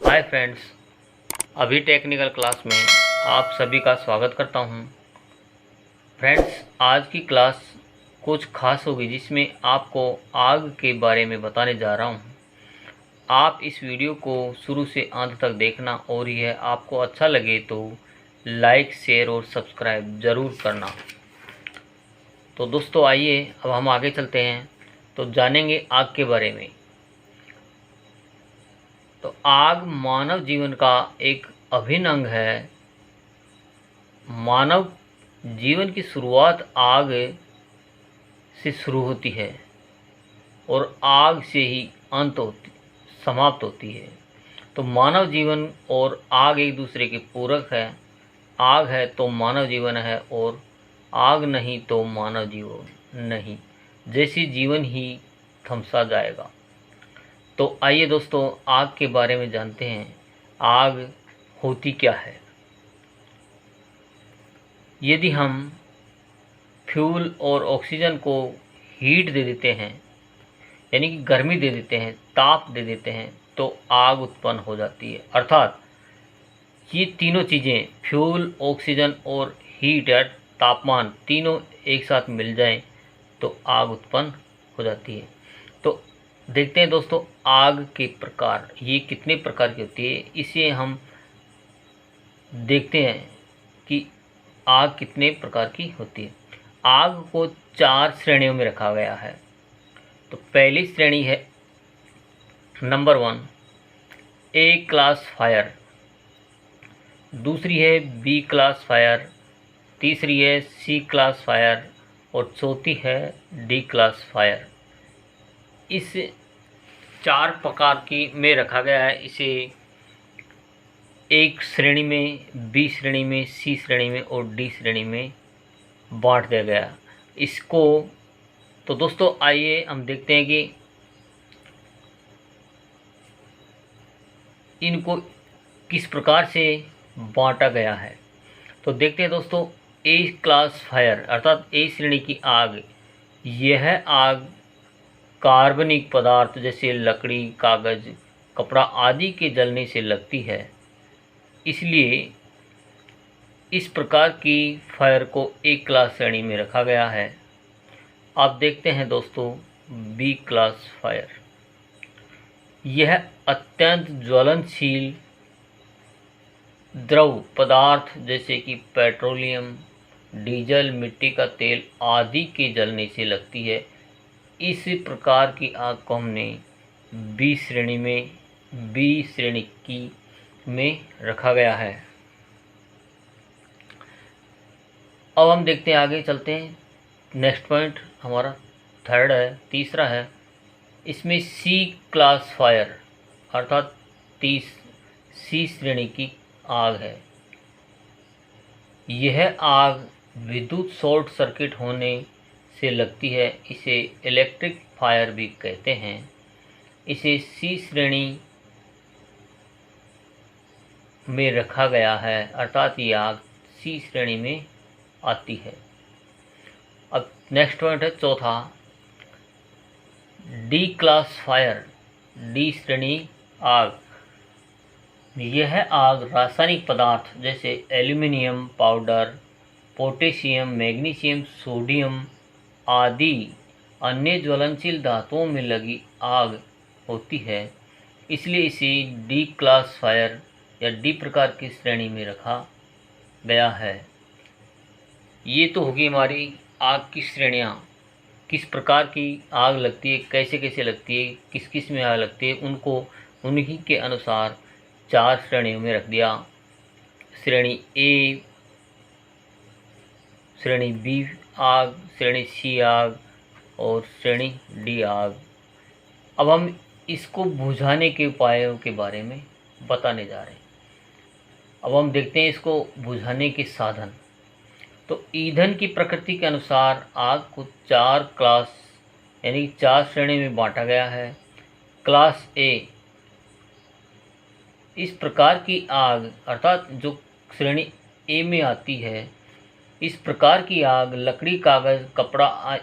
Hi friends, अभी technical class में आप सभी का स्वागत करता हूं। फ्रेंड्स, आज की क्लास कुछ खास होगी जिसमें आपको आग के बारे में बताने जा रहा हूं। आप इस वीडियो को शुरू से अंत तक देखना और यह आपको अच्छा लगे तो लाइक, शेयर और सब्सक्राइब ज़रूर करना। तो दोस्तों आइए अब हम आगे चलते हैं तो जानेंगे आग के बारे में। तो आग मानव जीवन का एक अभिन्न अंग है। मानव जीवन की शुरुआत आग से शुरू होती है और आग से ही समाप्त होती है। तो मानव जीवन और आग एक दूसरे के पूरक है। आग है तो मानव जीवन है और आग नहीं तो मानव जीवन नहीं, जैसे जीवन ही थमसा जाएगा। तो आइए दोस्तों आग के बारे में जानते हैं। आग होती क्या है। यदि हम फ्यूल और ऑक्सीजन को हीट दे देते हैं, यानी कि गर्मी दे देते हैं, ताप दे देते हैं, तो आग उत्पन्न हो जाती है। अर्थात ये तीनों चीज़ें फ्यूल, ऑक्सीजन और हीट या तापमान तीनों एक साथ मिल जाएं तो आग उत्पन्न हो जाती है। तो देखते हैं दोस्तों आग के प्रकार, ये कितने प्रकार की होती है, इसे हम देखते हैं कि आग कितने प्रकार की होती है। आग को 4 श्रेणियों में रखा गया है। तो पहली श्रेणी है नंबर 1 ए क्लास फायर, दूसरी है बी क्लास फायर, तीसरी है सी क्लास फायर और चौथी है डी क्लास फायर। इस 4 प्रकार की में रखा गया है। इसे एक श्रेणी में, बी श्रेणी में, सी श्रेणी में और डी श्रेणी में बांट दिया गया इसको। तो दोस्तों आइए हम देखते हैं कि इनको किस प्रकार से बांटा गया है। तो देखते हैं दोस्तों ए क्लास फायर अर्थात ए श्रेणी की आग, यह आग कार्बनिक पदार्थ जैसे लकड़ी, कागज़, कपड़ा आदि के जलने से लगती है। इसलिए इस प्रकार की फायर को एक क्लास श्रेणी में रखा गया है। आप देखते हैं दोस्तों बी क्लास फायर, यह अत्यंत ज्वलनशील द्रव पदार्थ जैसे कि पेट्रोलियम, डीजल, मिट्टी का तेल आदि के जलने से लगती है। इस प्रकार की आग को हमने बी श्रेणी की में रखा गया है। अब हम देखते हैं, आगे चलते हैं। नेक्स्ट पॉइंट हमारा थर्ड है, तीसरा है। इसमें सी क्लास फायर अर्थात सी श्रेणी की आग है। यह आग विद्युत शॉर्ट सर्किट होने से लगती है। इसे इलेक्ट्रिक फायर भी कहते हैं। इसे सी श्रेणी में रखा गया है अर्थात ये आग सी श्रेणी में आती है। अब नेक्स्ट पॉइंट है चौथा, डी क्लास फायर, डी श्रेणी आग। यह आग रासायनिक पदार्थ जैसे aluminium powder, potassium, magnesium, sodium आदि अन्य ज्वलनशील धातुओं में लगी आग होती है। इसलिए इसे डी क्लास फायर या डी प्रकार की श्रेणी में रखा गया है। ये तो होगी हमारी आग की श्रेणियाँ, किस प्रकार की आग लगती है, कैसे कैसे लगती है, किस किस में आग लगती है, उनको उन्हीं के अनुसार 4 श्रेणियों में रख दिया। श्रेणी ए, श्रेणी बी आग, श्रेणी सी आग और श्रेणी डी आग। अब हम इसको बुझाने के उपायों के बारे में बताने जा रहे हैं। अब हम देखते हैं इसको बुझाने के साधन। तो ईंधन की प्रकृति के अनुसार आग को 4 क्लास यानी 4 श्रेणी में बांटा गया है। क्लास ए, इस प्रकार की आग अर्थात जो श्रेणी ए में आती है, इस प्रकार की आग लकड़ी, कागज़, कपड़ा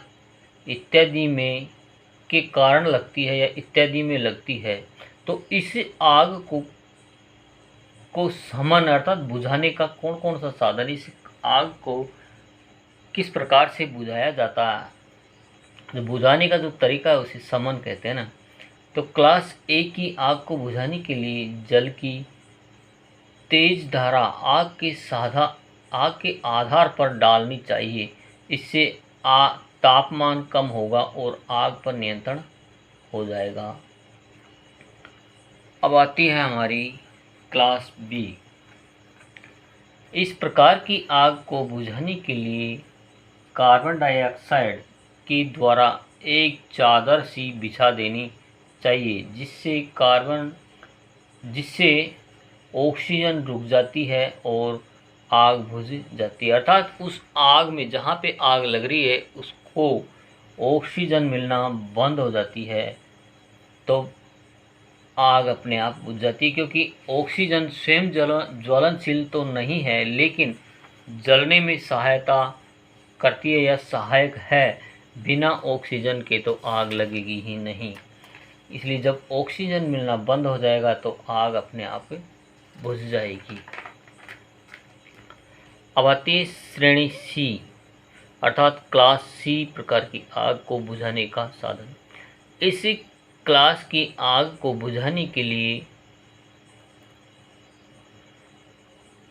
इत्यादि में के कारण लगती है या इत्यादि में लगती है। तो इस आग को को समन अर्थात बुझाने का कौन कौन सा साधन, इस आग को किस प्रकार से बुझाया जाता है, जो बुझाने का जो तरीका है उसे समन कहते हैं ना। तो क्लास ए की आग को बुझाने के लिए जल की तेज धारा आग के आधार पर डालनी चाहिए। इससे तापमान कम होगा और आग पर नियंत्रण हो जाएगा। अब आती है हमारी क्लास बी। इस प्रकार की आग को बुझाने के लिए कार्बन डाइऑक्साइड के द्वारा एक चादर सी बिछा देनी चाहिए, जिससे ऑक्सीजन रुक जाती है और आग बुझ जाती है। अर्थात उस आग में जहाँ पे आग लग रही है उसको ऑक्सीजन मिलना बंद हो जाती है, तो आग अपने आप बुझ जाती है। क्योंकि ऑक्सीजन स्वयं ज्वलनशील तो नहीं है, लेकिन जलने में सहायता करती है या सहायक है। बिना ऑक्सीजन के तो आग लगेगी ही नहीं। इसलिए जब ऑक्सीजन मिलना बंद हो जाएगा तो आग अपने आप बुझ जाएगी। अब आती है श्रेणी सी अर्थात क्लास सी प्रकार की आग को बुझाने का साधन। इसी क्लास की आग को बुझाने के लिए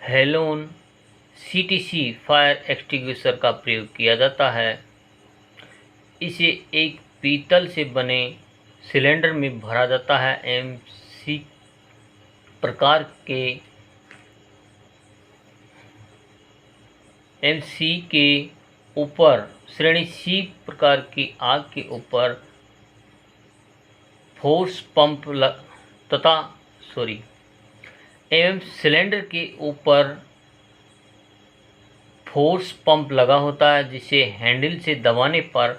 हेलोन सीटीसी फायर एक्सटिंग्विशर का प्रयोग किया जाता है। इसे एक पीतल से बने सिलेंडर में भरा जाता है एवं सी के ऊपर श्रेणी सी प्रकार की आग के ऊपर एवं सिलेंडर के ऊपर फोर्स पंप लगा होता है, जिसे हैंडल से दबाने पर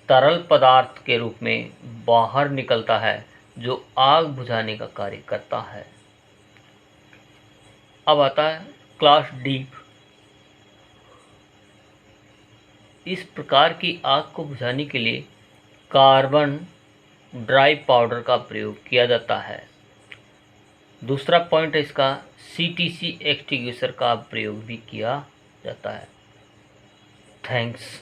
तरल पदार्थ के रूप में बाहर निकलता है, जो आग बुझाने का कार्य करता है। अब आता है क्लास डी। इस प्रकार की आग को बुझाने के लिए कार्बन ड्राई पाउडर का प्रयोग किया जाता है। दूसरा पॉइंट है इसका, सीटीसी एक्सटिंग्विशर का प्रयोग भी किया जाता है। थैंक्स।